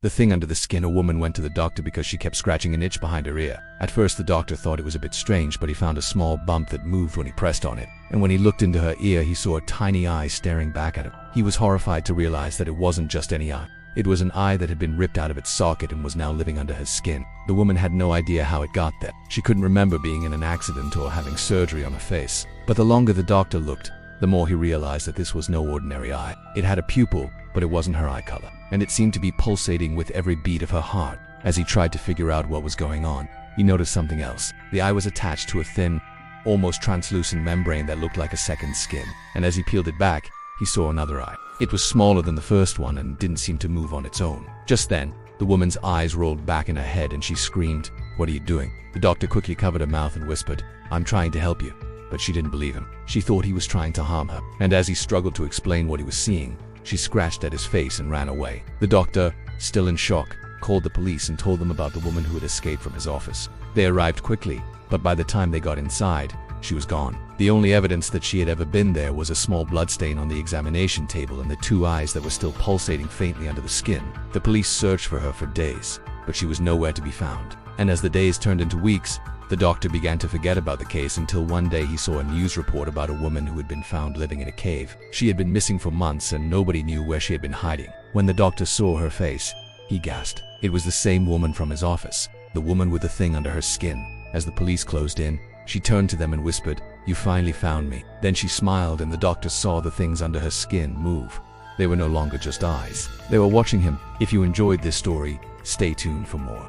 The thing under the skin. A woman went to the doctor because she kept scratching an itch behind her ear. At first the doctor thought it was a bit strange, but he found a small bump that moved when he pressed on it. And when he looked into her ear, he saw a tiny eye staring back at him. He was horrified to realize that it wasn't just any eye. It was an eye that had been ripped out of its socket and was now living under her skin. The woman had no idea how it got there. She couldn't remember being in an accident or having surgery on her face. But the longer the doctor looked, the more he realized that this was no ordinary eye. It had a pupil, but it wasn't her eye color, and it seemed to be pulsating with every beat of her heart. As he tried to figure out what was going on, he noticed something else. The eye was attached to a thin, almost translucent membrane that looked like a second skin, and as he peeled it back, he saw another eye. It was smaller than the first one and didn't seem to move on its own. Just then, the woman's eyes rolled back in her head and she screamed, "What are you doing?" The doctor quickly covered her mouth and whispered, "I'm trying to help you." But she didn't believe him. She thought he was trying to harm her, and as he struggled to explain what he was seeing, she scratched at his face and ran away. The doctor, still in shock, called the police and told them about the woman who had escaped from his office. They arrived quickly, but by the time they got inside, she was gone. The only evidence that she had ever been there was a small bloodstain on the examination table and the two eyes that were still pulsating faintly under the skin. The police searched for her for days, but she was nowhere to be found. And as the days turned into weeks, the doctor began to forget about the case until one day he saw a news report about a woman who had been found living in a cave. She had been missing for months and nobody knew where she had been hiding. When the doctor saw her face, he gasped. It was the same woman from his office, the woman with the thing under her skin. As the police closed in, she turned to them and whispered, "You finally found me." Then she smiled and the doctor saw the things under her skin move. They were no longer just eyes. They were watching him. If you enjoyed this story, stay tuned for more.